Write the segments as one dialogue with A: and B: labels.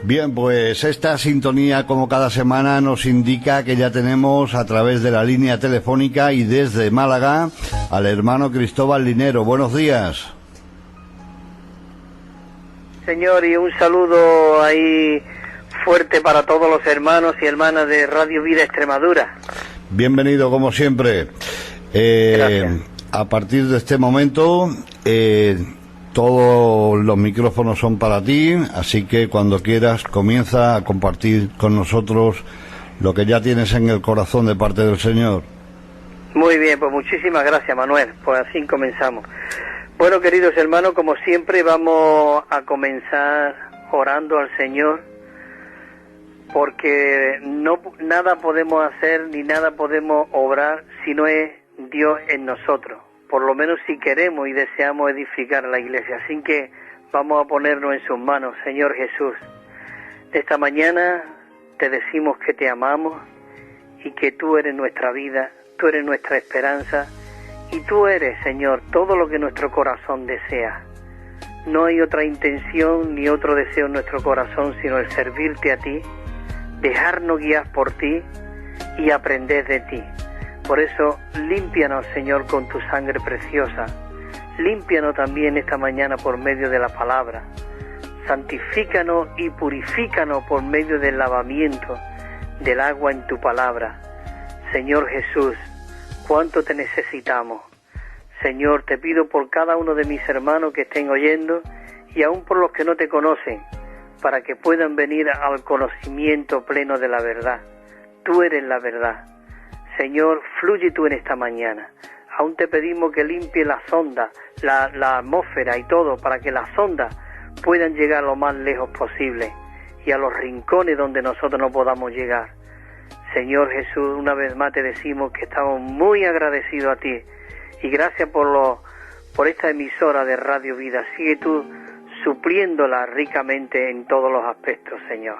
A: Bien, pues esta sintonía, como cada semana, nos indica que ya tenemos a través de la línea telefónica y desde Málaga al hermano Cristóbal Linero. Buenos días.
B: Señor, y un saludo ahí fuerte para todos los hermanos y hermanas de Radio Vida Extremadura.
A: Bienvenido, como siempre. A partir de este momento, todos los micrófonos son para ti, así que cuando quieras comienza a compartir con nosotros lo que ya tienes en el corazón de parte del Señor.
B: Muy bien, pues muchísimas gracias, Manuel. Pues así comenzamos. Bueno, queridos hermanos, como siempre vamos a comenzar orando al Señor, porque nada podemos hacer ni nada podemos obrar si no es Dios en nosotros, por lo menos si queremos y deseamos edificar la iglesia. Así que vamos a ponernos en sus manos. Señor Jesús, esta mañana te decimos que te amamos y que tú eres nuestra vida, tú eres nuestra esperanza y tú eres, Señor, todo lo que nuestro corazón desea. No hay otra intención ni otro deseo en nuestro corazón sino el servirte a ti, dejarnos guiar por ti y aprender de ti. Por eso, límpianos, Señor, con tu sangre preciosa. Límpianos también esta mañana por medio de la palabra. Santifícanos y purifícanos por medio del lavamiento del agua en tu palabra. Señor Jesús, cuánto te necesitamos. Señor, te pido por cada uno de mis hermanos que estén oyendo y aún por los que no te conocen, para que puedan venir al conocimiento pleno de la verdad. Tú eres la verdad. Señor, fluye tú en esta mañana. Aún te pedimos que limpie la sonda, la atmósfera y todo, para que las ondas puedan llegar lo más lejos posible y a los rincones donde nosotros no podamos llegar. Señor Jesús, una vez más te decimos que estamos muy agradecidos a ti y gracias por esta emisora de Radio Vida. Sigue tú supliéndola ricamente en todos los aspectos, Señor.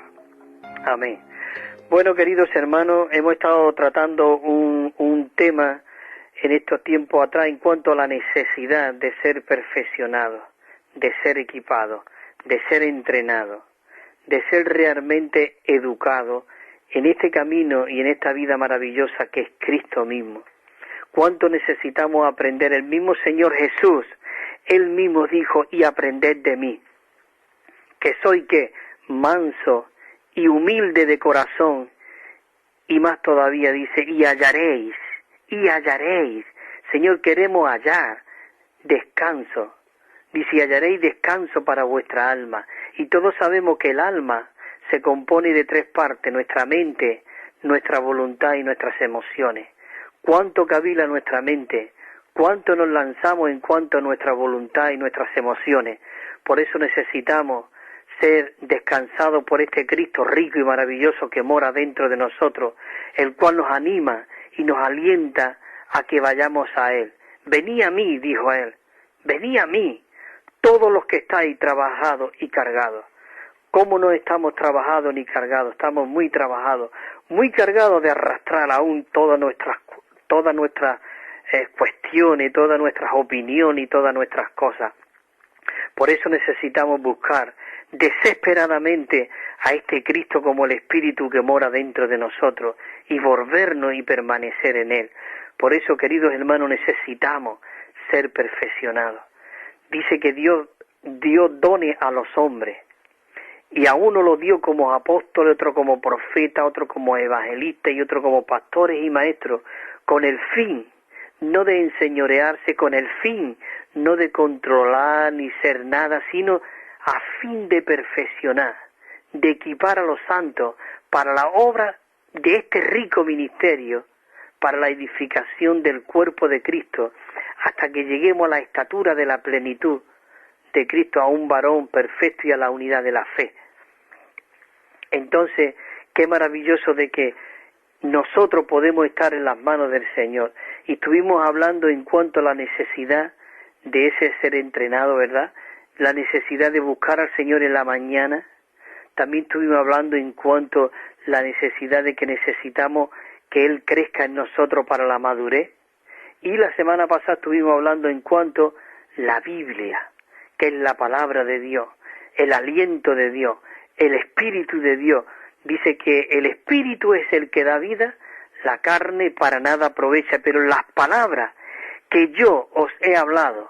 B: Amén. Bueno, queridos hermanos, hemos estado tratando un tema en estos tiempos atrás en cuanto a la necesidad de ser perfeccionado, de ser equipado, de ser entrenado, de ser realmente educado en este camino y en esta vida maravillosa que es Cristo mismo. Cuánto necesitamos aprender. El mismo Señor Jesús, Él mismo dijo, y aprended de mí, que soy que manso y humilde de corazón, y más todavía dice, y hallaréis. Señor, queremos hallar descanso. Dice, y hallaréis descanso para vuestra alma. Y todos sabemos que el alma se compone de tres partes: nuestra mente, nuestra voluntad y nuestras emociones. Cuánto cavila nuestra mente, cuánto nos lanzamos en cuanto a nuestra voluntad y nuestras emociones. Por eso necesitamos ser descansados por este Cristo rico y maravilloso que mora dentro de nosotros, el cual nos anima y nos alienta a que vayamos a Él. Venid a mí, dijo Él, venid a mí, todos los que estáis trabajados y cargados. ¿Cómo no estamos trabajados ni cargados? Estamos muy trabajados, muy cargados de arrastrar aún todas nuestras cuestiones, todas nuestras opiniones y todas nuestras cosas. Por eso necesitamos buscar desesperadamente a este Cristo como el Espíritu que mora dentro de nosotros y volvernos y permanecer en Él. Por eso, queridos hermanos, necesitamos ser perfeccionados. Dice que Dios dio dones a los hombres y a uno lo dio como apóstol, otro como profeta, otro como evangelista y otro como pastores y maestros, con el fin no de enseñorearse, con el fin no de controlar ni ser nada, sino a fin de perfeccionar, de equipar a los santos para la obra de este rico ministerio, para la edificación del cuerpo de Cristo, hasta que lleguemos a la estatura de la plenitud de Cristo, a un varón perfecto y a la unidad de la fe. Entonces, qué maravilloso de que nosotros podemos estar en las manos del Señor. Y estuvimos hablando en cuanto a la necesidad de ese ser entrenado, ¿verdad? La necesidad de buscar al Señor en la mañana. También estuvimos hablando en cuanto a la necesidad de que necesitamos que Él crezca en nosotros para la madurez. Y la semana pasada estuvimos hablando en cuanto a la Biblia, que es la palabra de Dios, el aliento de Dios, el Espíritu de Dios. Dice que el Espíritu es el que da vida, la carne para nada aprovecha, pero las palabras que yo os he hablado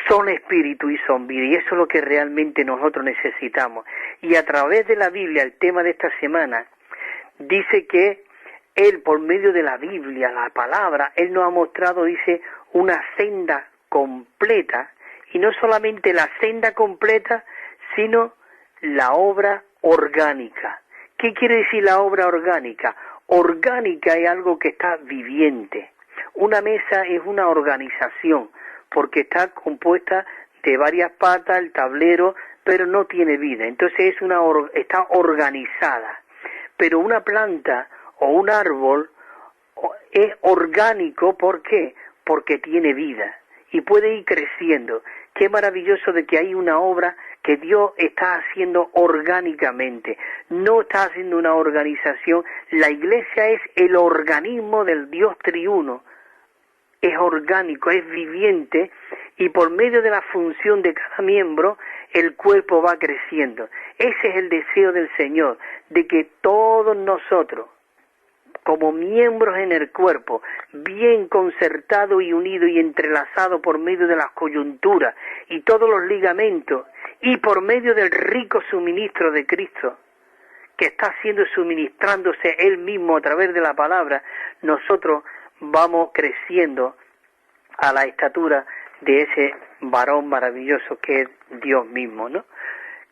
B: son espíritu y son vida, y eso es lo que realmente nosotros necesitamos. Y a través de la Biblia, el tema de esta semana, dice que Él, por medio de la Biblia, la palabra, Él nos ha mostrado, dice, una senda completa, y no solamente la senda completa, sino la obra orgánica. ¿Qué quiere decir la obra orgánica? Orgánica es algo que está viviente. Una mesa es una organización, porque está compuesta de varias patas, el tablero, pero no tiene vida. Entonces está organizada. Pero una planta o un árbol es orgánico, ¿por qué? Porque tiene vida y puede ir creciendo. Qué maravilloso de que hay una obra que Dios está haciendo orgánicamente, no está haciendo una organización. La iglesia es el organismo del Dios triuno, es orgánico, es viviente, y por medio de la función de cada miembro, el cuerpo va creciendo. Ese es el deseo del Señor, de que todos nosotros, como miembros en el cuerpo, bien concertados y unidos y entrelazados por medio de las coyunturas y todos los ligamentos, y por medio del rico suministro de Cristo, que está suministrándose Él mismo a través de la palabra, nosotros vamos creciendo a la estatura de ese varón maravilloso que es Dios mismo, ¿no?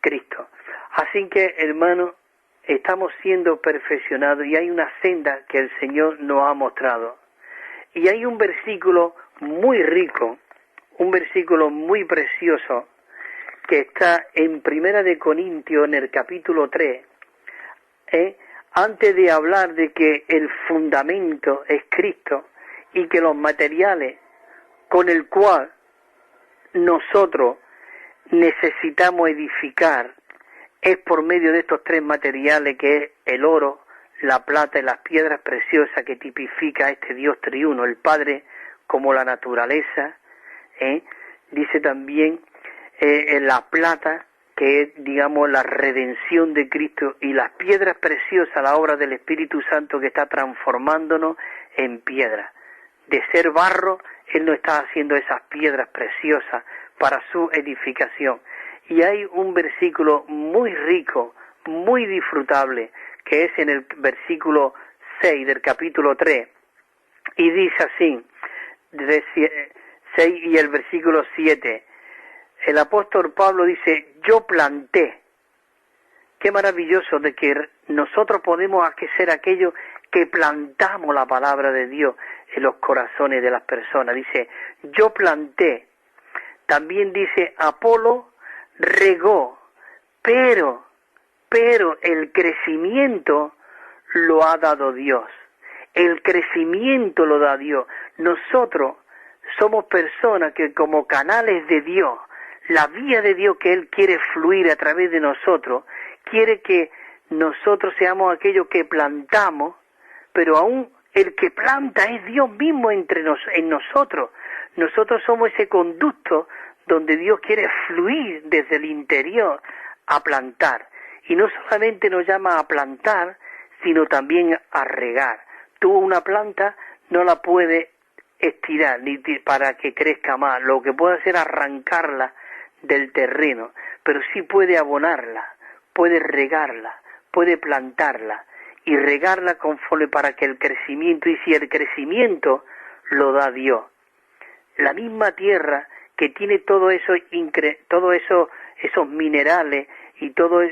B: Cristo. Así que, hermanos, estamos siendo perfeccionados y hay una senda que el Señor nos ha mostrado. Y hay un versículo muy rico, un versículo muy precioso, que está en Primera de Corintios, en el capítulo 3, antes de hablar de que el fundamento es Cristo y que los materiales con el cual nosotros necesitamos edificar es por medio de estos tres materiales, que es el oro, la plata y las piedras preciosas, que tipifica a este Dios triuno, el Padre como la naturaleza. Dice también la plata, que es, digamos, la redención de Cristo, y las piedras preciosas, la obra del Espíritu Santo que está transformándonos en piedra. De ser barro, Él nos está haciendo esas piedras preciosas para su edificación. Y hay un versículo muy rico, muy disfrutable, que es en el versículo 6 del capítulo 3, y dice así, 6 y el versículo 7, el apóstol Pablo dice: yo planté. Qué maravilloso de que nosotros podemos ser aquellos que plantamos la palabra de Dios en los corazones de las personas. Dice: yo planté. También dice: Apolo regó, pero el crecimiento lo ha dado Dios. El crecimiento lo da Dios. Nosotros somos personas que, como canales de Dios, la vía de Dios que Él quiere fluir a través de nosotros, quiere que nosotros seamos aquellos que plantamos, pero aún el que planta es Dios mismo en nosotros. Nosotros somos ese conducto donde Dios quiere fluir desde el interior a plantar. Y no solamente nos llama a plantar, sino también a regar. Tú una planta no la puedes estirar ni para que crezca más. Lo que puede hacer es arrancarla del terreno, pero sí puede abonarla, puede regarla, puede plantarla y regarla conforme para que el crecimiento, y si el crecimiento lo da Dios. La misma tierra que tiene todo eso, esos minerales y todo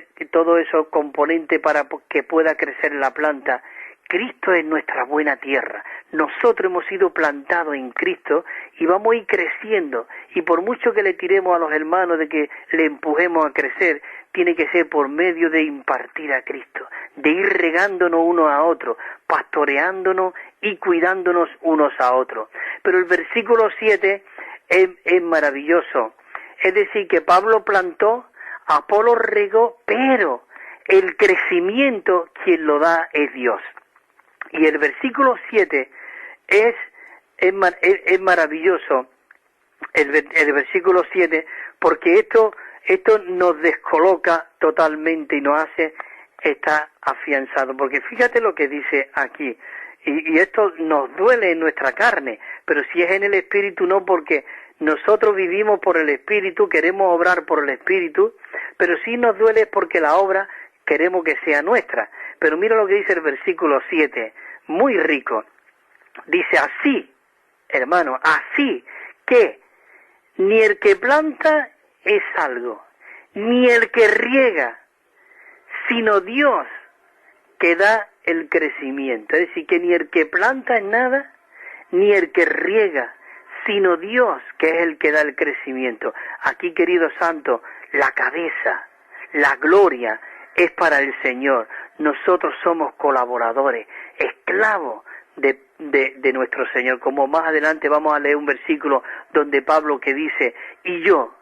B: esos componentes para que pueda crecer la planta. Cristo es nuestra buena tierra. Nosotros hemos sido plantados en Cristo y vamos a ir creciendo. Y por mucho que le tiremos a los hermanos de que le empujemos a crecer, tiene que ser por medio de impartir a Cristo, de ir regándonos unos a otros, pastoreándonos y cuidándonos unos a otros. Pero el versículo 7 es maravilloso. Es decir, que Pablo plantó, Apolo regó, pero el crecimiento quien lo da es Dios. Y el versículo 7 es maravilloso, el versículo 7, porque esto esto nos descoloca totalmente y nos hace estar afianzado, porque fíjate lo que dice aquí, y esto nos duele en nuestra carne, pero si es en el Espíritu no, porque nosotros vivimos por el Espíritu, queremos obrar por el Espíritu, pero si nos duele porque la obra queremos que sea nuestra. Pero mira lo que dice el versículo 7, muy rico, dice así, hermano, así que ni el que planta es algo, ni el que riega, sino Dios que da el crecimiento. Es decir, que ni el que planta es nada, ni el que riega, sino Dios que es el que da el crecimiento. Aquí, querido santo, la cabeza, la gloria es para el Señor. Nosotros somos colaboradores, esclavos de nuestro Señor. Como más adelante vamos a leer un versículo donde Pablo que dice, y yo,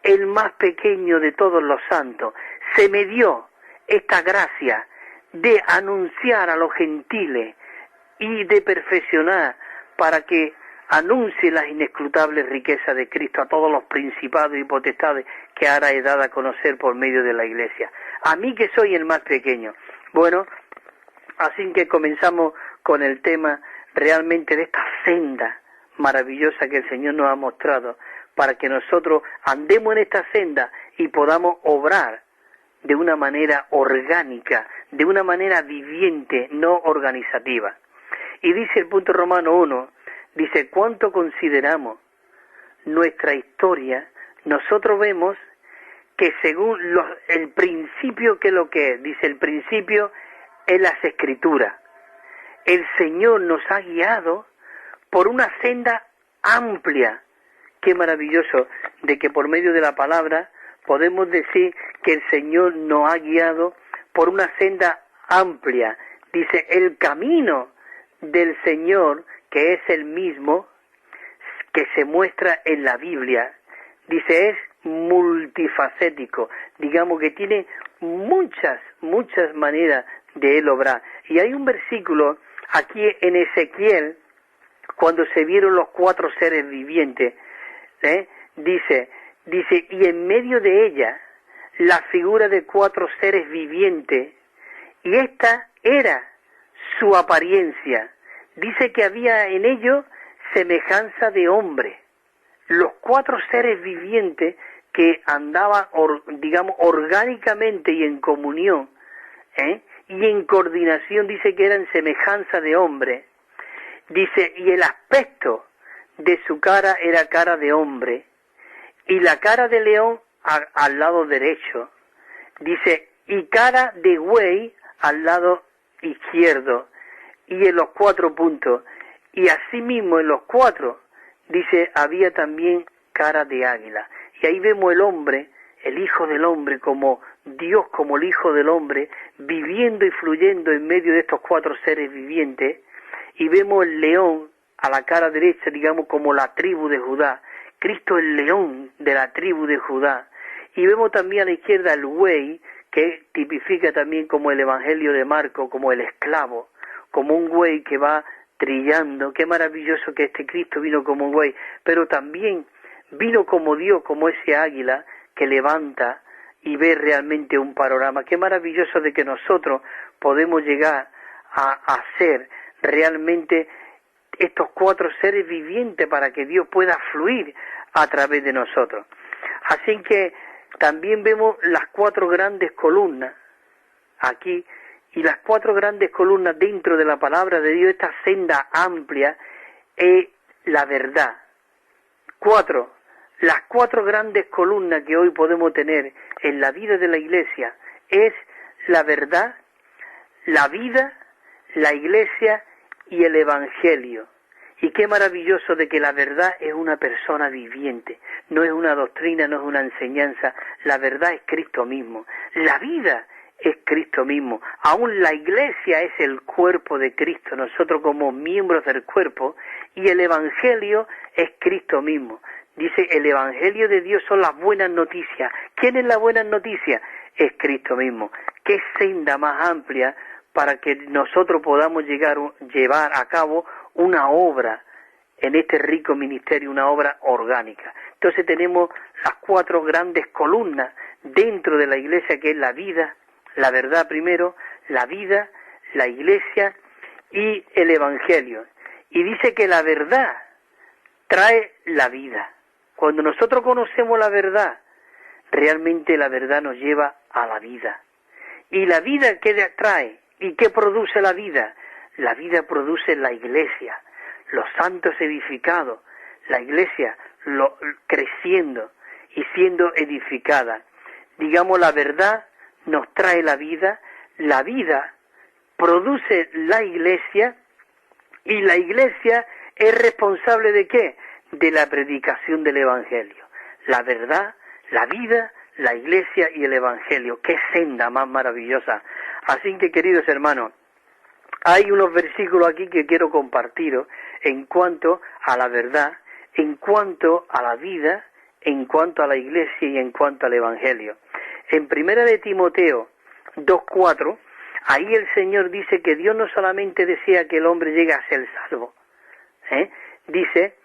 B: el más pequeño de todos los santos, se me dio esta gracia de anunciar a los gentiles y de perfeccionar para que anuncie las inescrutables riquezas de Cristo a todos los principados y potestades que ahora he dado a conocer por medio de la Iglesia. A mí que soy el más pequeño. Bueno, así que comenzamos con el tema realmente de esta senda maravillosa que el Señor nos ha mostrado para que nosotros andemos en esta senda y podamos obrar de una manera orgánica, de una manera viviente, no organizativa. Y dice el punto Romano 1, dice, ¿cuánto consideramos nuestra historia? Nosotros vemos que según el principio que lo que es, dice el principio es las Escrituras. El Señor nos ha guiado por una senda amplia. Qué maravilloso de que por medio de la palabra podemos decir que el Señor nos ha guiado por una senda amplia. Dice, el camino del Señor, que es el mismo, que se muestra en la Biblia, dice, es multifacético. Digamos que tiene muchas maneras de él obrar. Y hay un versículo aquí en Ezequiel, cuando se vieron los 4 seres vivientes, dice, y en medio de ella, la figura de 4 seres vivientes, y esta era su apariencia. Dice que había en ello semejanza de hombre. Los 4 seres vivientes que andaban, digamos, orgánicamente y en comunión, y en coordinación, dice que eran semejanza de hombre. Dice, y el aspecto de su cara era cara de hombre, y la cara de león al lado derecho. Dice, y cara de buey al lado izquierdo, y en los 4 puntos. Y asimismo en los 4, dice, había también cara de águila. Y ahí vemos el hombre, el Hijo del Hombre, como Dios, como el Hijo del Hombre, viviendo y fluyendo en medio de estos 4 seres vivientes. Y vemos el león a la cara derecha, digamos, como la tribu de Judá. Cristo el león de la tribu de Judá. Y vemos también a la izquierda el buey, que tipifica también como el Evangelio de Marco, como el esclavo, como un buey que va trillando. Qué maravilloso que este Cristo vino como un buey, pero también vino como Dios, como ese águila que levanta y ve realmente un panorama. Qué maravilloso de que nosotros podemos llegar a ser realmente estos 4 seres vivientes para que Dios pueda fluir a través de nosotros. Así que también vemos las 4 grandes columnas aquí, y las 4 grandes columnas dentro de la palabra de Dios, esta senda amplia, es la verdad. 4. Las 4 grandes columnas que hoy podemos tener en la vida de la Iglesia es la verdad, la vida, la Iglesia y el Evangelio. Y qué maravilloso de que la verdad es una persona viviente, no es una doctrina, no es una enseñanza. La verdad es Cristo mismo, la vida es Cristo mismo. Aún la Iglesia es el cuerpo de Cristo, nosotros como miembros del cuerpo, y el Evangelio es Cristo mismo. Dice, el Evangelio de Dios son las buenas noticias. ¿Quién es la buena noticia? Es Cristo mismo. Qué senda más amplia para que nosotros podamos llevar a cabo una obra en este rico ministerio, una obra orgánica. Entonces tenemos las 4 grandes columnas dentro de la iglesia, que es la vida, la verdad primero, la vida, la iglesia y el evangelio. Y dice que la verdad trae la vida. Cuando nosotros conocemos la verdad, realmente la verdad nos lleva a la vida. ¿Y la vida qué trae? ¿Y qué produce la vida? La vida produce la iglesia, los santos edificados, la iglesia creciendo y siendo edificada. Digamos, la verdad nos trae la vida produce la iglesia, y la iglesia es responsable ¿de qué? De la predicación del evangelio. La verdad, la vida, la iglesia y el evangelio. ¡Qué senda más maravillosa! Así que, queridos hermanos, hay unos versículos aquí que quiero compartiros en cuanto a la verdad, en cuanto a la vida, en cuanto a la iglesia y en cuanto al evangelio. En 1 de Timoteo 2:4, ahí el Señor dice que Dios no solamente desea que el hombre llegue a ser salvo, dice,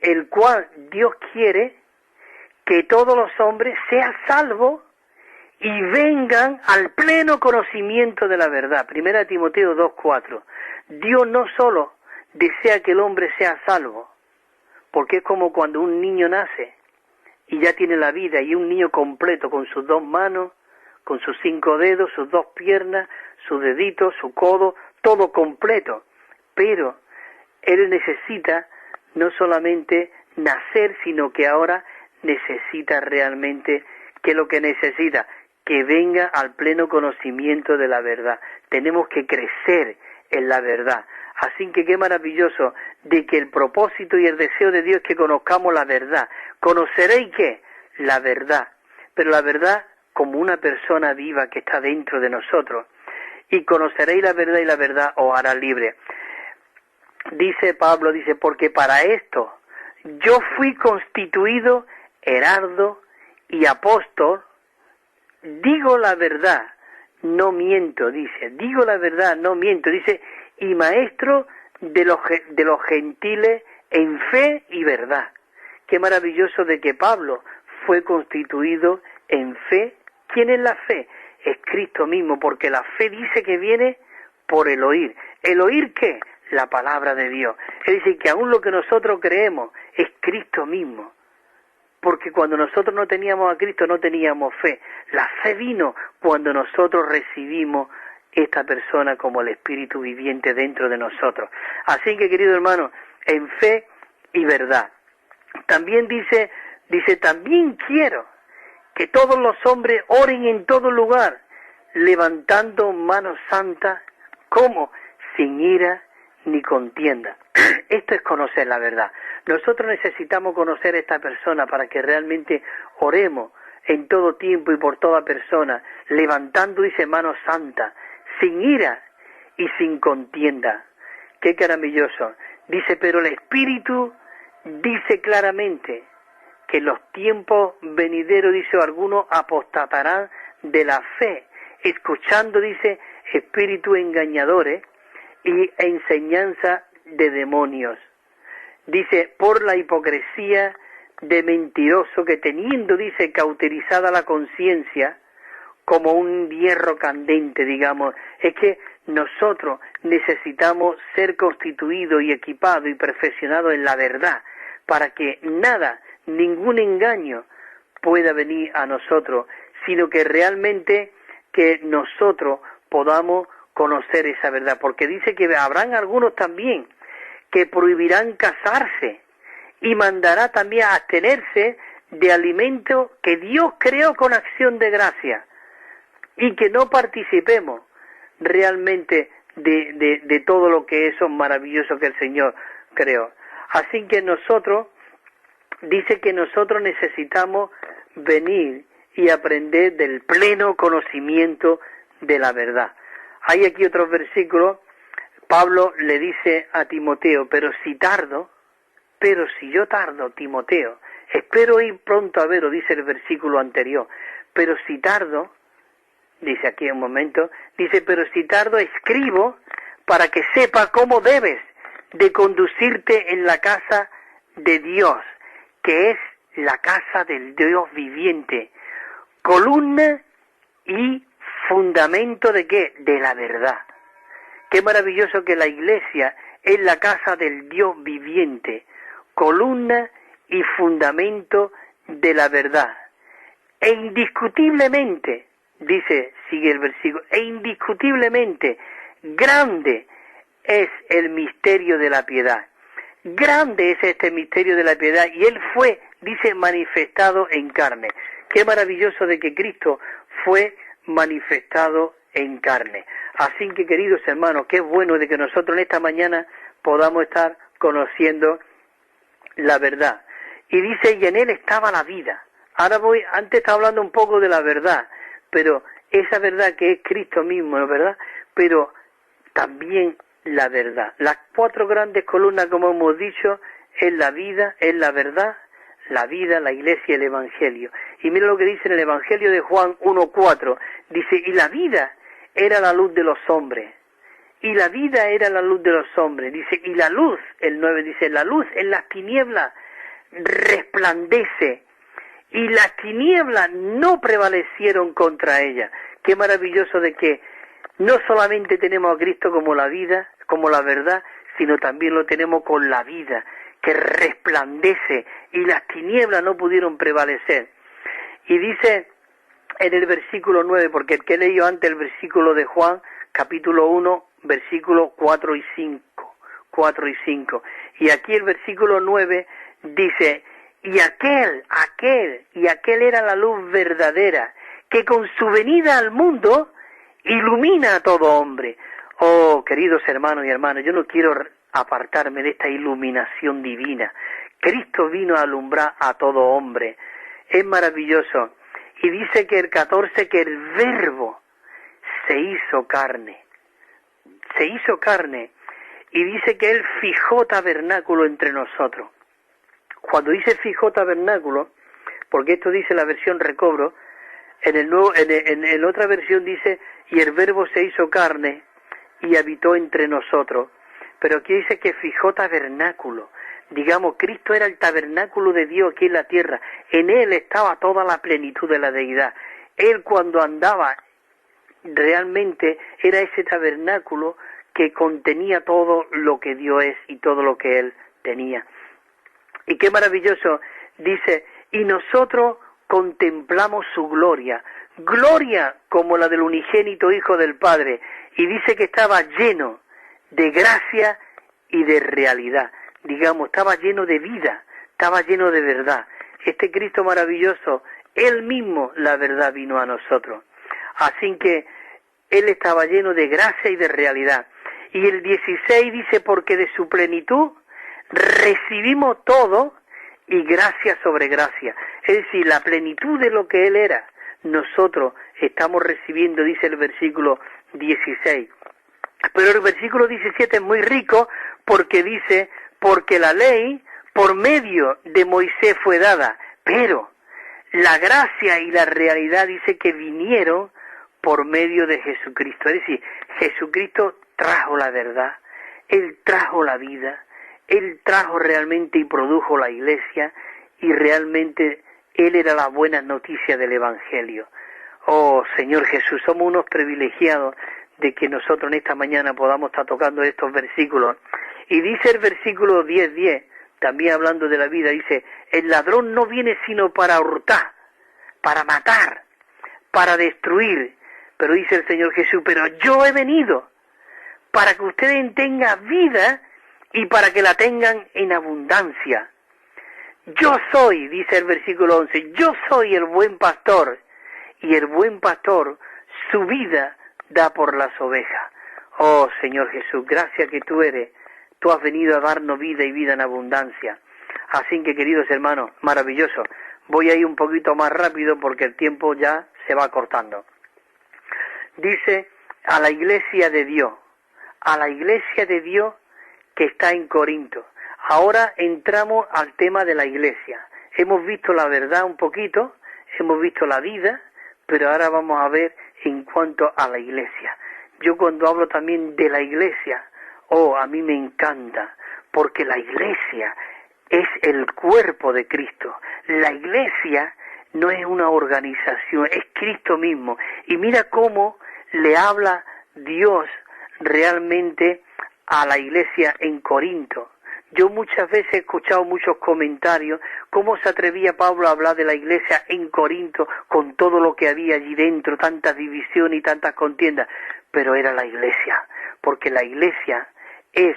B: el cual Dios quiere que todos los hombres sean salvos y vengan al pleno conocimiento de la verdad. 1 Timoteo 2:4. Dios no solo desea que el hombre sea salvo, porque es como cuando un niño nace y ya tiene la vida, y un niño completo con sus 2 manos, con sus 5 dedos, sus 2 piernas, sus deditos, su codo, todo completo. Pero él necesita no solamente nacer, sino que ahora necesita realmente, ¿qué es lo que necesita? Que venga al pleno conocimiento de la verdad. Tenemos que crecer en la verdad. Así que qué maravilloso de que el propósito y el deseo de Dios es que conozcamos la verdad. ¿Conoceréis qué? La verdad. Pero la verdad como una persona viva que está dentro de nosotros. Y conoceréis la verdad y la verdad os hará libre. Dice Pablo, porque para esto yo fui constituido heraldo y apóstol. Digo la verdad, no miento, digo la verdad, no miento, y maestro de los gentiles en fe y verdad. Qué maravilloso de que Pablo fue constituido en fe. ¿Quién es la fe? Es Cristo mismo, porque la fe dice que viene por el oír. ¿El oír qué? La palabra de Dios. Es decir, que aún lo que nosotros creemos es Cristo mismo. Porque cuando nosotros no teníamos a Cristo no teníamos fe. La fe vino cuando nosotros recibimos esta persona como el Espíritu viviente dentro de nosotros. Así que, querido hermano, en fe y verdad. También dice, también quiero que todos los hombres oren en todo lugar, levantando manos santas, como sin ira ni contienda. Esto es conocer la verdad. Nosotros necesitamos conocer a esta persona para que realmente oremos en todo tiempo y por toda persona, levantando, manos santas, sin ira y sin contienda. Qué maravilloso. Pero el Espíritu dice claramente que en los tiempos venideros, algunos apostatarán de la fe, escuchando, espíritus engañadores y enseñanza de demonios. Por la hipocresía de mentiroso que teniendo, cauterizada la conciencia como un hierro candente, es que nosotros necesitamos ser constituidos y equipados y perfeccionados en la verdad, para que nada, ningún engaño pueda venir a nosotros, sino que realmente que nosotros podamos conocer esa verdad, porque dice que habrán algunos también que prohibirán casarse y mandará también a abstenerse de alimento que Dios creó con acción de gracia, y que no participemos realmente de todo lo que eso maravilloso que el Señor creó. Así que nosotros, que nosotros necesitamos venir y aprender del pleno conocimiento de la verdad. Hay aquí otros versículos. Pablo le dice a Timoteo, pero si yo tardo, Timoteo, espero ir pronto a veros, dice el versículo anterior, pero si tardo, dice aquí un momento, pero si tardo escribo para que sepa cómo debes de conducirte en la casa de Dios, que es la casa del Dios viviente, columna y fundamento ¿de qué? De la verdad. Qué maravilloso que la iglesia es la casa del Dios viviente, columna y fundamento de la verdad. E indiscutiblemente, sigue el versículo, e indiscutiblemente grande es el misterio de la piedad. Grande es este misterio de la piedad y Él fue, dice, manifestado en carne. Qué maravilloso de que Cristo fue manifestado en carne. Así que, queridos hermanos, qué bueno de que nosotros en esta mañana podamos estar conociendo la verdad. Y dice, y en Él estaba la vida. Antes estaba hablando un poco de la verdad, pero esa verdad que es Cristo mismo, ¿no? ¿Verdad? Pero también la verdad. Las 4 grandes columnas, como hemos dicho, es la vida, es la verdad, la vida, la iglesia y el evangelio. Y mira lo que dice en el evangelio de Juan 1:4. Dice, y la vida era la luz de los hombres. Y la vida era la luz de los hombres. Dice, y la luz, el 9 dice, la luz en las tinieblas resplandece. Y las tinieblas no prevalecieron contra ella. Qué maravilloso de que no solamente tenemos a Cristo como la vida, como la verdad, sino también lo tenemos con la vida, que resplandece, y las tinieblas no pudieron prevalecer. Y dice en el versículo 9, porque el que he leído antes el versículo de Juan, capítulo 1, versículos 4 y 5. Y aquí el versículo 9 dice, y aquel era la luz verdadera, que con su venida al mundo ilumina a todo hombre. Oh, queridos hermanos y hermanas, yo no quiero apartarme de esta iluminación divina. Cristo vino a alumbrar a todo hombre. Es maravilloso. Y dice que el 14, que el Verbo se hizo carne. Se hizo carne. Y dice que Él fijó tabernáculo entre nosotros. Cuando dice fijó tabernáculo, porque esto dice la versión recobro, en otra versión dice, y el Verbo se hizo carne y habitó entre nosotros. Pero aquí dice que fijó tabernáculo. Digamos, Cristo era el tabernáculo de Dios aquí en la tierra. En Él estaba toda la plenitud de la deidad. Él cuando andaba, realmente era ese tabernáculo que contenía todo lo que Dios es y todo lo que Él tenía. Y qué maravilloso, dice, y nosotros contemplamos su gloria, gloria como la del unigénito Hijo del Padre, y dice que estaba lleno de gracia y de realidad, digamos, estaba lleno de vida, estaba lleno de verdad. Este Cristo maravilloso, Él mismo, la verdad, vino a nosotros. Así que Él estaba lleno de gracia y de realidad. Y el 16 dice, porque de su plenitud recibimos todo y gracia sobre gracia. Es decir, la plenitud de lo que Él era, nosotros estamos recibiendo, dice el versículo 16. Pero el versículo 17 es muy rico porque dice, porque la ley por medio de Moisés fue dada, pero la gracia y la realidad dice que vinieron por medio de Jesucristo. Es decir, Jesucristo trajo la verdad, Él trajo la vida, Él trajo realmente y produjo la iglesia, y realmente Él era la buena noticia del Evangelio. Oh Señor Jesús, somos unos privilegiados de que nosotros en esta mañana podamos estar tocando estos versículos. Y dice el versículo 10:10, también hablando de la vida, dice, el ladrón no viene sino para hurtar, para matar, para destruir. Pero dice el Señor Jesús, pero yo he venido para que ustedes tengan vida y para que la tengan en abundancia. Yo soy, dice el versículo 11, yo soy el buen pastor, y el buen pastor su vida da por las ovejas. Oh Señor Jesús, gracias que tú eres, tú has venido a darnos vida y vida en abundancia. Así que, queridos hermanos, maravilloso. Voy a ir un poquito más rápido porque el tiempo ya se va cortando. Dice, a la iglesia de Dios que está en Corinto. Ahora entramos al tema de la iglesia. Hemos visto la verdad un poquito, hemos visto la vida, pero ahora vamos a ver en cuanto a la iglesia. Yo cuando hablo también de la iglesia, a mí me encanta, porque la iglesia es el cuerpo de Cristo. La iglesia no es una organización, es Cristo mismo. Y mira cómo le habla Dios realmente a la iglesia en Corinto. Yo muchas veces he escuchado muchos comentarios, cómo se atrevía Pablo a hablar de la iglesia en Corinto con todo lo que había allí dentro, tantas divisiones y tantas contiendas, pero era la iglesia, porque la iglesia es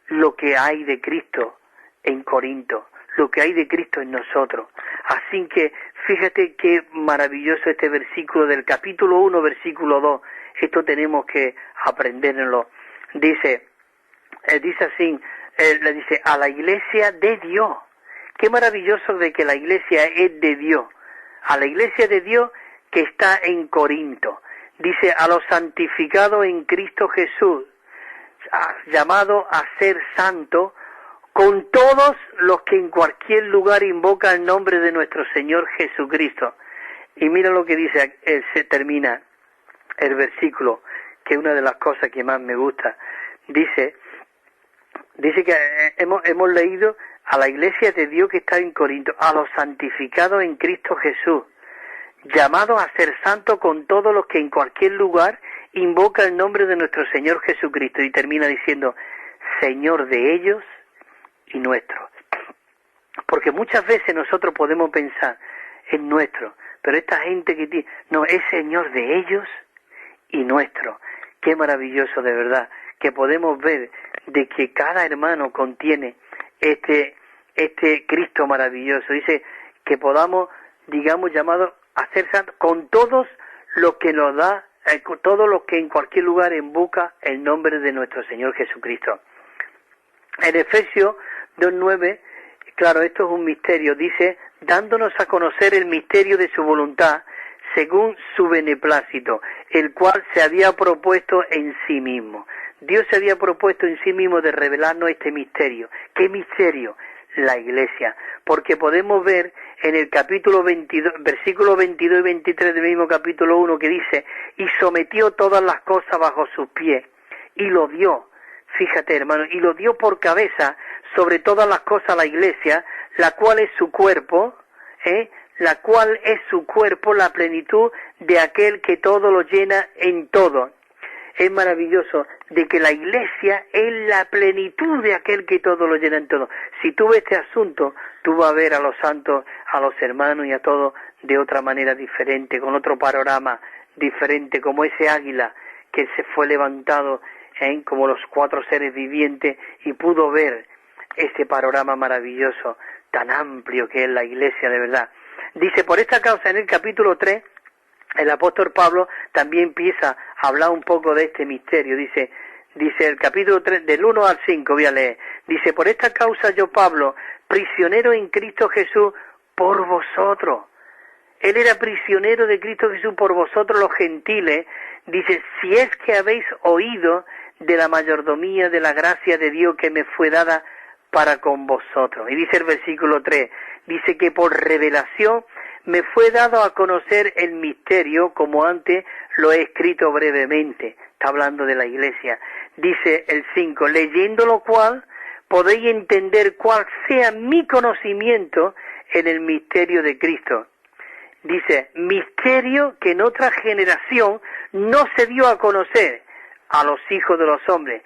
B: lo que hay de Cristo en Corinto, lo que hay de Cristo en nosotros. Así que fíjate qué maravilloso este versículo del capítulo 1, versículo 2, esto tenemos que aprendérnoslo. Dice así, le dice a la iglesia de Dios. Qué maravilloso de que la iglesia es de Dios. A la iglesia de Dios que está en Corinto. Dice a los santificados en Cristo Jesús, llamado a ser santo, con todos los que en cualquier lugar invocan el nombre de nuestro Señor Jesucristo. Y mira lo que dice, se termina el versículo, que es una de las cosas que más me gusta. Dice que hemos leído a la iglesia de Dios que está en Corinto, a los santificados en Cristo Jesús, llamados a ser santos con todos los que en cualquier lugar invocan el nombre de nuestro Señor Jesucristo. Y termina diciendo, Señor de ellos y nuestro. Porque muchas veces nosotros podemos pensar, es nuestro, pero esta gente que tiene, no, es Señor de ellos y nuestro. Qué maravilloso de verdad, que podemos ver de que cada hermano contiene este Cristo maravilloso. Dice que podamos, digamos, llamados a ser santos con todos los que nos da, todos los que en cualquier lugar invoca el nombre de nuestro Señor Jesucristo. En Efesios 2:9, claro, esto es un misterio, dice, dándonos a conocer el misterio de su voluntad, según su beneplácito, el cual se había propuesto en sí mismo. Dios se había propuesto en sí mismo de revelarnos este misterio. ¿Qué misterio? La iglesia. Porque podemos ver en el capítulo 22, versículos 22 y 23 del mismo capítulo 1 que dice, y sometió todas las cosas bajo sus pies, y lo dio, fíjate hermano, y lo dio por cabeza sobre todas las cosas a la iglesia, la cual es su cuerpo, la cual es su cuerpo, la plenitud de aquel que todo lo llena en todo. Es maravilloso de que la iglesia es la plenitud de aquel que todo lo llena en todo. Si tú ves este asunto, tú vas a ver a los santos, a los hermanos y a todos de otra manera diferente, con otro panorama diferente, como ese águila que se fue levantado como los 4 seres vivientes y pudo ver ese panorama maravilloso, tan amplio que es la iglesia de verdad. Dice, por esta causa en el capítulo 3, el apóstol Pablo también empieza a hablar un poco de este misterio. Dice el capítulo 3, del 1 al 5, voy a leer. Dice, por esta causa yo, Pablo, prisionero en Cristo Jesús, por vosotros. Él era prisionero de Cristo Jesús por vosotros los gentiles. Dice, si es que habéis oído de la mayordomía de la gracia de Dios que me fue dada para con vosotros. Y dice el versículo 3, dice que por revelación me fue dado a conocer el misterio, como antes lo he escrito brevemente. Está hablando de la iglesia. Dice el 5, leyendo lo cual podéis entender cuál sea mi conocimiento en el misterio de Cristo. Dice, misterio que en otra generación no se dio a conocer a los hijos de los hombres.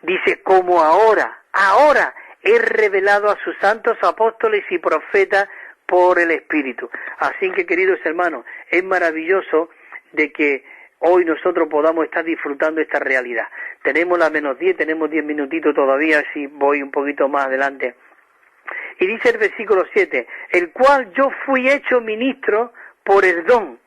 B: Dice, como ahora he revelado a sus santos apóstoles y profetas por el Espíritu. Así que, queridos hermanos, es maravilloso de que hoy nosotros podamos estar disfrutando esta realidad. Tenemos la -10, tenemos 10 minutitos todavía, si voy un poquito más adelante. Y dice el versículo 7, el cual yo fui hecho ministro por el don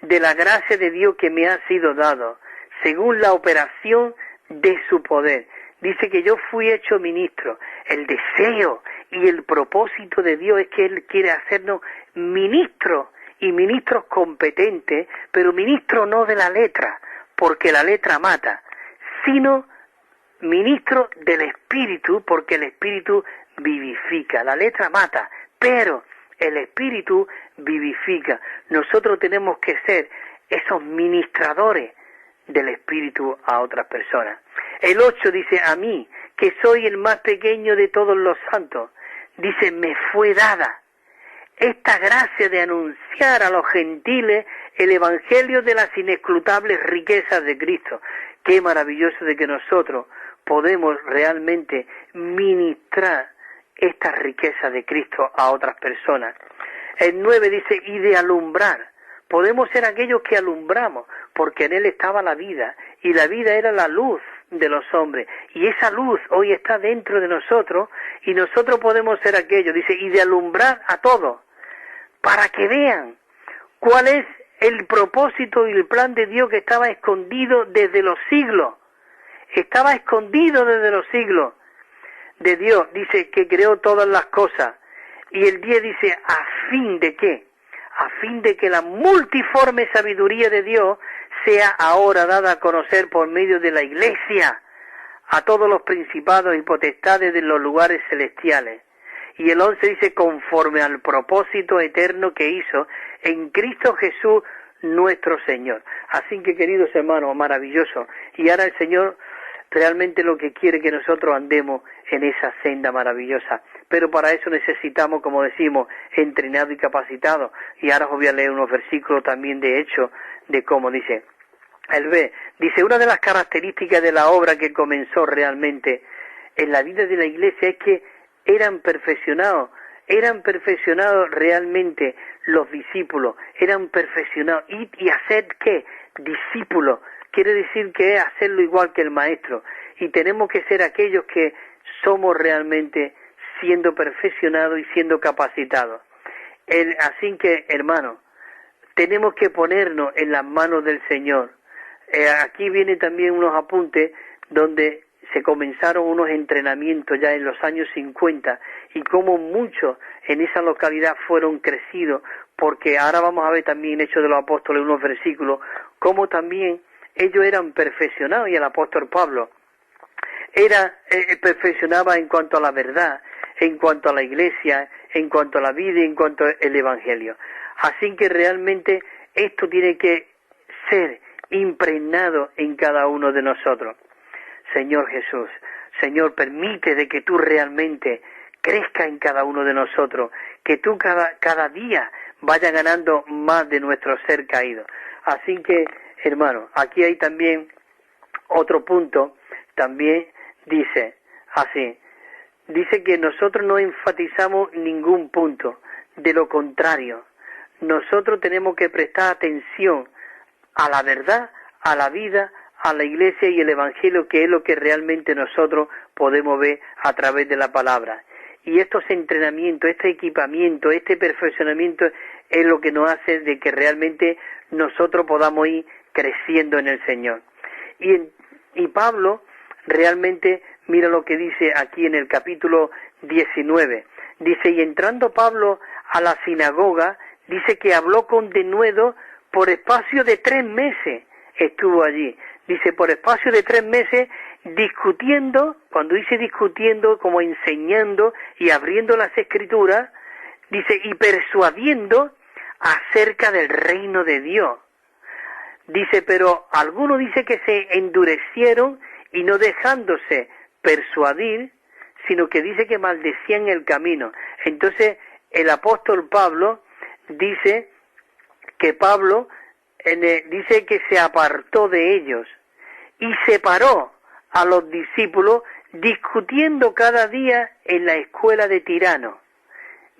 B: de la gracia de Dios que me ha sido dado, según la operación de su poder. Dice que yo fui hecho ministro. El deseo y el propósito de Dios es que Él quiere hacernos ministros, y ministros competentes, pero ministros no de la letra, porque la letra mata, sino ministros del Espíritu, porque el Espíritu vivifica. La letra mata, pero el Espíritu vivifica. Nosotros tenemos que ser esos ministradores del Espíritu a otras personas. El 8 dice, a mí, que soy el más pequeño de todos los santos, dice, me fue dada esta gracia de anunciar a los gentiles el evangelio de las inescrutables riquezas de Cristo. Qué maravilloso de que nosotros podemos realmente ministrar esta riqueza de Cristo a otras personas. El 9 dice, y de alumbrar. Podemos ser aquellos que alumbramos, porque en Él estaba la vida, y la vida era la luz de los hombres, y esa luz hoy está dentro de nosotros, y nosotros podemos ser aquellos, dice, y de alumbrar a todos, para que vean cuál es el propósito y el plan de Dios que estaba escondido desde los siglos. Estaba escondido desde los siglos de Dios, dice que creó todas las cosas. Y el 10 dice, ¿a fin de qué? A fin de que la multiforme sabiduría de Dios sea ahora dada a conocer por medio de la Iglesia a todos los principados y potestades de los lugares celestiales. Y el 11 dice, conforme al propósito eterno que hizo en Cristo Jesús nuestro Señor. Así que, queridos hermanos, maravilloso. Y ahora el Señor realmente lo que quiere que nosotros andemos en esa senda maravillosa. Pero para eso necesitamos, como decimos, entrenado y capacitado. Y ahora os voy a leer unos versículos también de Hechos, de cómo dice. El B, dice, una de las características de la obra que comenzó realmente en la vida de la iglesia es que eran perfeccionados realmente los discípulos, eran perfeccionados. ¿Y hacer qué? Discípulos. Quiere decir que es hacerlo igual que el maestro. Y tenemos que ser aquellos que somos realmente siendo perfeccionados y siendo capacitados. Así que, hermanos, tenemos que ponernos en las manos del Señor. Aquí viene también unos apuntes donde se comenzaron unos entrenamientos ya en los años 50 y cómo muchos en esa localidad fueron crecidos, porque ahora vamos a ver también en Hechos de los Apóstoles unos versículos, cómo también ellos eran perfeccionados, y el apóstol Pablo perfeccionaba en cuanto a la verdad, en cuanto a la iglesia, en cuanto a la vida y en cuanto al evangelio. Así que realmente esto tiene que ser impregnado en cada uno de nosotros. Señor Jesús, Señor, permite de que tú realmente crezca en cada uno de nosotros, que tú cada día vaya ganando más de nuestro ser caído. Así que, hermano, aquí hay también otro punto, también dice así, dice que nosotros no enfatizamos ningún punto, de lo contrario, nosotros tenemos que prestar atención a la verdad, a la vida, a la iglesia y el evangelio, que es lo que realmente nosotros podemos ver a través de la palabra. Y estos entrenamientos, este equipamiento, este perfeccionamiento es lo que nos hace de que realmente nosotros podamos ir creciendo en el Señor. Y Pablo realmente, mira lo que dice aquí en el capítulo 19. Dice, y entrando Pablo a la sinagoga, dice que habló con denuedo por espacio de 3 meses, estuvo allí. Dice, por espacio de 3 meses, discutiendo, cuando dice discutiendo, como enseñando y abriendo las escrituras, dice, y persuadiendo acerca del reino de Dios. Dice, pero algunos dice que se endurecieron y no dejándose persuadir, sino que dice que maldecían el camino. Entonces, el apóstol Pablo dice que Pablo dice que se apartó de ellos y separó a los discípulos discutiendo cada día en la escuela de Tirano.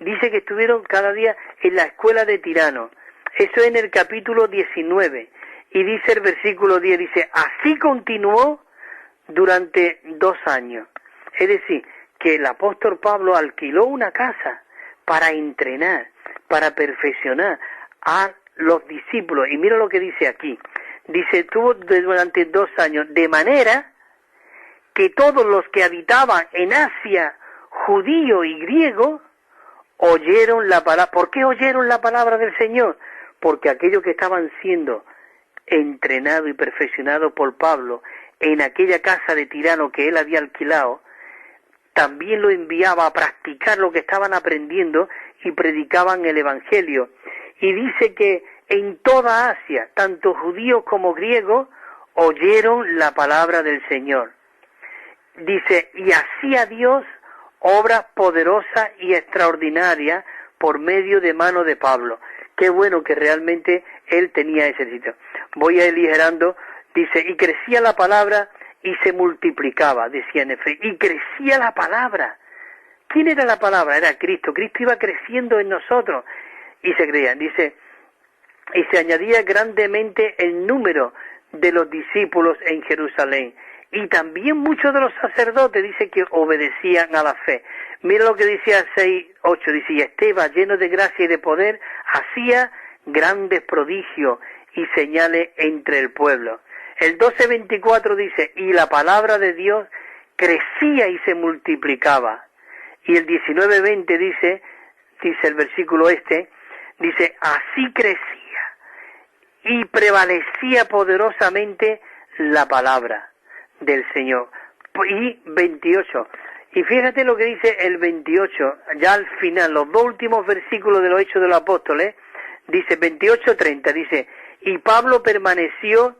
B: Dice que estuvieron cada día en la escuela de Tirano. Eso en el capítulo 19. Y dice el versículo 10, dice, así continuó durante 2 años. Es decir, que el apóstol Pablo alquiló una casa para entrenar, para perfeccionar a los discípulos. Y mira lo que dice aquí. Dice, estuvo durante 2 años, de manera que todos los que habitaban en Asia, judío y griego, oyeron la palabra. ¿Por qué oyeron la palabra del Señor? Porque aquellos que estaban siendo entrenados y perfeccionados por Pablo en aquella casa de Tirano que él había alquilado, también lo enviaba a practicar lo que estaban aprendiendo y predicaban el Evangelio. Y dice que en toda Asia, tanto judíos como griegos, oyeron la palabra del Señor. Dice, y así a Dios obras poderosas y extraordinarias por medio de mano de Pablo. Qué bueno que realmente él tenía ese sitio. Voy a ir ligerando, dice, y crecía la palabra y se multiplicaba, decía en Efesios, y crecía la palabra. ¿Quién era la palabra? Era Cristo. Cristo iba creciendo en nosotros y se creían, dice, y se añadía grandemente el número de los discípulos en Jerusalén. Y también muchos de los sacerdotes, dice, que obedecían a la fe. Mira lo que decía 6:8, dice, y Esteban, lleno de gracia y de poder, hacía grandes prodigios y señales entre el pueblo. El 12:24 dice, y la palabra de Dios crecía y se multiplicaba. Y el 19:20 dice el versículo dice, así crecía y prevalecía poderosamente la palabra del Señor. Y 28, y fíjate lo que dice el 28, ya al final, los dos últimos versículos de los Hechos de los Apóstoles, dice 28:30, dice, y Pablo permaneció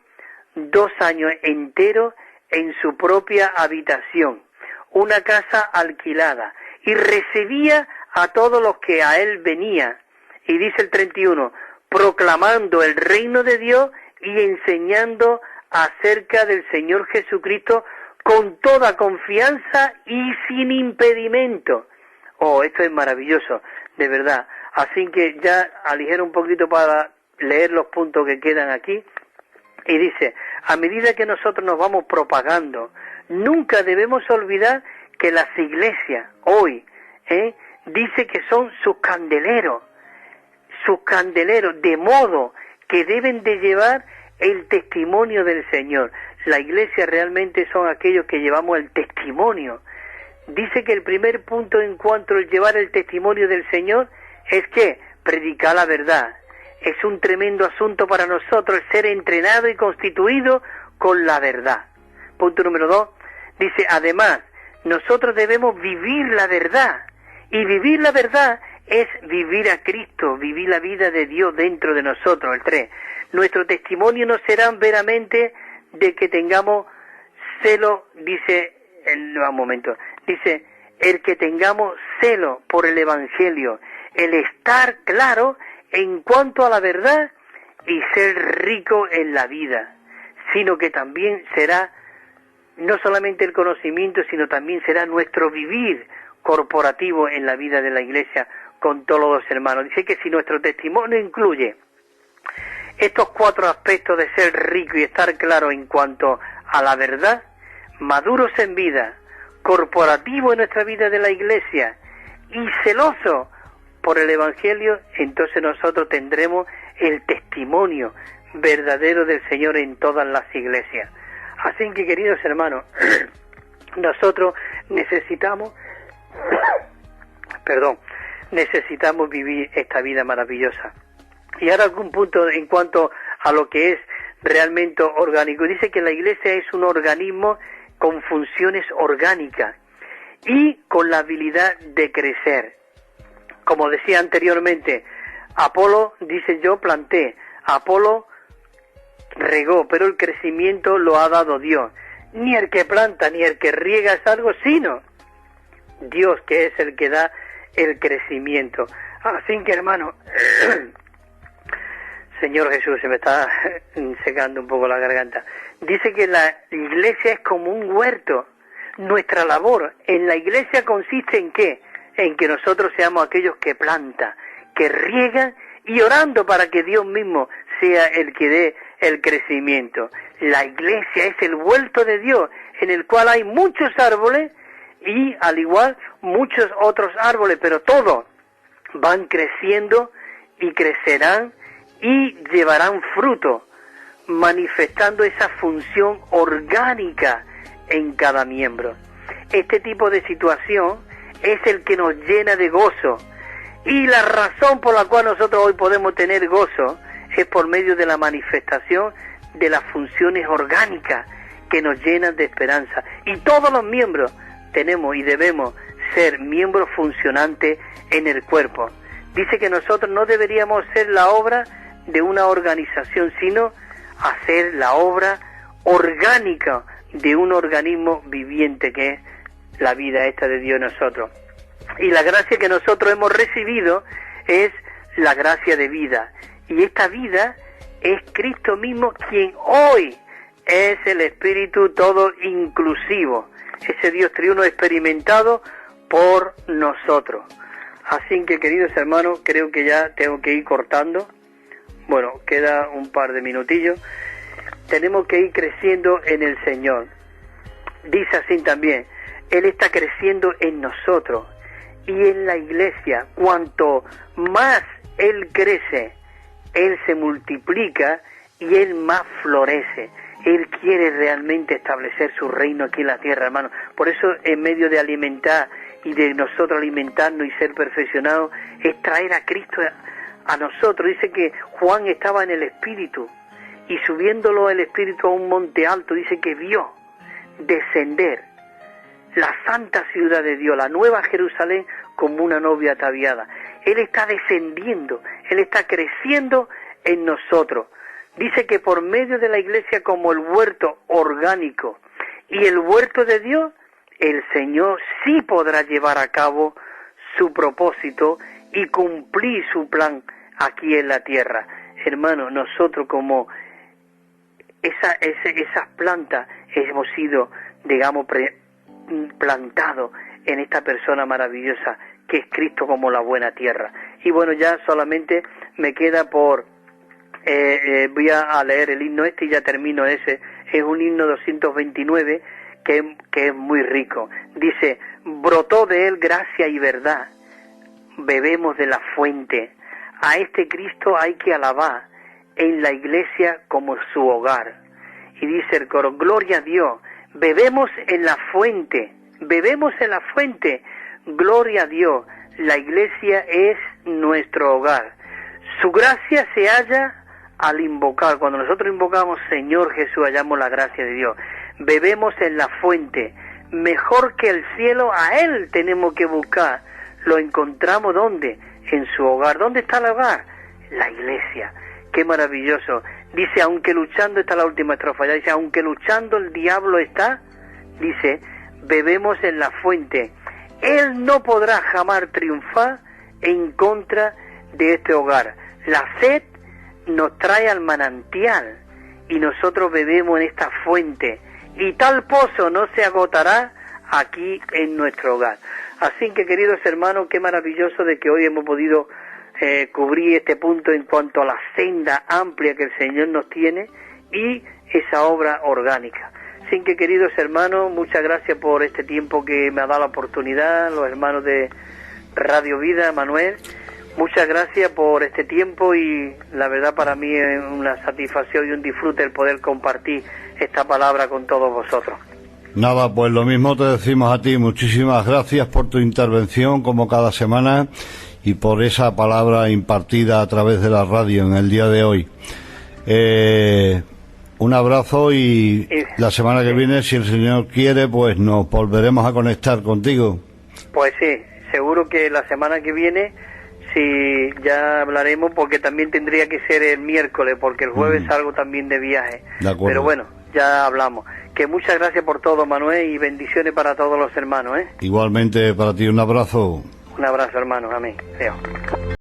B: 2 años enteros en su propia habitación, una casa alquilada, y recibía a todos los que a él venían. Y dice el 31, proclamando el reino de Dios y enseñando acerca del Señor Jesucristo con toda confianza y sin impedimento. Oh, esto es maravilloso, de verdad. Así que ya aligero un poquito para leer los puntos que quedan aquí. Y dice, a medida que nosotros nos vamos propagando, nunca debemos olvidar que las iglesias hoy, dice que son sus candeleros, de modo que deben de llevar el testimonio del Señor. La iglesia realmente son aquellos que llevamos el testimonio. Dice que el primer punto en cuanto a llevar el testimonio del Señor es que predicar la verdad. Es un tremendo asunto para nosotros el ser entrenado y constituido con la verdad. Punto número 2, dice, además, nosotros debemos vivir la verdad. Y vivir la verdad es vivir a Cristo, vivir la vida de Dios dentro de nosotros. El 3, nuestro testimonio no será veramente de que tengamos celo, dice, dice, el que tengamos celo por el Evangelio, el estar claro en cuanto a la verdad y ser rico en la vida, sino que también será no solamente el conocimiento, sino también será nuestro vivir corporativo en la vida de la iglesia con todos los hermanos. Dice que si nuestro testimonio incluye estos 4 aspectos de ser rico y estar claro en cuanto a la verdad, maduros en vida, corporativo en nuestra vida de la iglesia y celoso por el Evangelio, entonces nosotros tendremos el testimonio verdadero del Señor en todas las iglesias. Así que, queridos hermanos, nosotros necesitamos vivir esta vida maravillosa. Y ahora algún punto en cuanto a lo que es realmente orgánico. Dice que la iglesia es un organismo con funciones orgánicas y con la habilidad de crecer. Como decía anteriormente, Apolo, dice, yo planté, Apolo regó, pero el crecimiento lo ha dado Dios. Ni el que planta ni el que riega es algo, sino Dios, que es el que da el crecimiento. Así que, hermano, Señor Jesús, se me está secando un poco la garganta. Dice que la iglesia es como un huerto. Nuestra labor en la iglesia consiste en ¿qué? En que nosotros seamos aquellos que plantan, que riegan y orando para que Dios mismo sea el que dé el crecimiento. La iglesia es el huerto de Dios, en el cual hay muchos árboles y al igual muchos otros árboles, pero todos van creciendo y crecerán y llevarán fruto, manifestando esa función orgánica en cada miembro. Este tipo de situación es el que nos llena de gozo, y la razón por la cual nosotros hoy podemos tener gozo es por medio de la manifestación de las funciones orgánicas que nos llenan de esperanza. Y todos los miembros tenemos y debemos ser miembros funcionantes en el cuerpo. Dice que nosotros no deberíamos hacer la obra de una organización, sino hacer la obra orgánica de un organismo viviente que es la vida esta de Dios en nosotros. Y la gracia que nosotros hemos recibido es la gracia de vida. Y esta vida es Cristo mismo, quien hoy es el Espíritu todo inclusivo. Ese Dios triuno experimentado por nosotros. Así que, queridos hermanos, creo que ya tengo que ir cortando. Bueno, queda un par de minutillos. Tenemos que ir creciendo en el Señor. Dice así también, Él está creciendo en nosotros y en la iglesia. Cuanto más Él crece, Él se multiplica y Él más florece. Él quiere realmente establecer su reino aquí en la tierra, hermano. Por eso, en medio de alimentar y de nosotros alimentarnos y ser perfeccionados, es traer a Cristo a nosotros. Dice que Juan estaba en el Espíritu y subiéndolo el Espíritu a un monte alto, dice que vio descender la santa ciudad de Dios, la nueva Jerusalén, como una novia ataviada. Él está descendiendo, Él está creciendo en nosotros. Dice que por medio de la iglesia, como el huerto orgánico y el huerto de Dios, el Señor sí podrá llevar a cabo su propósito y cumplir su plan aquí en la tierra. Hermano, nosotros como esas plantas hemos sido, digamos, plantados en esta persona maravillosa que es Cristo como la buena tierra. Y bueno, ya solamente me queda voy a leer el himno y ya termino ese. Es un himno 229 que es muy rico. Dice: brotó de él gracia y verdad, bebemos de la fuente, a este Cristo hay que alabar, en la iglesia como su hogar. Y dice el coro: gloria a Dios, bebemos en la fuente, gloria a Dios, la iglesia es nuestro hogar. Su gracia se halla al invocar. Cuando nosotros invocamos Señor Jesús, hallamos la gracia de Dios. Bebemos en la fuente, mejor que el cielo, a Él tenemos que buscar. Lo encontramos ¿dónde? En su hogar. ¿Dónde está el hogar? La iglesia. Qué maravilloso. Dice, aunque luchando, está la última estrofa, ya dice, aunque luchando el diablo está, dice, bebemos en la fuente. Él no podrá jamás triunfar en contra de este hogar. La sed nos trae al manantial y nosotros bebemos en esta fuente, y tal pozo no se agotará aquí en nuestro hogar. Así que, queridos hermanos, qué maravilloso de que hoy hemos podido cubrir este punto en cuanto a la senda amplia que el Señor nos tiene y esa obra orgánica. Así que, queridos hermanos, muchas gracias por este tiempo que me ha dado la oportunidad, los hermanos de Radio Vida, Manuel. Muchas gracias por este tiempo y la verdad para mí es una satisfacción y un disfrute el poder compartir esta palabra con todos vosotros.
A: Nada, pues lo mismo te decimos a ti. Muchísimas gracias por tu intervención como cada semana y por esa palabra impartida a través de la radio en el día de hoy. Un abrazo y la semana que viene, si el Señor quiere, pues nos volveremos a conectar contigo. Pues sí, seguro que la semana que viene sí ya hablaremos, porque también tendría que ser el miércoles, porque el jueves salgo también de viaje. De acuerdo. Pero bueno, ya hablamos. Que muchas gracias por todo, Manuel, y bendiciones para todos los hermanos, ¿eh? Igualmente para ti, un abrazo. Un abrazo, hermano, amén. Adiós.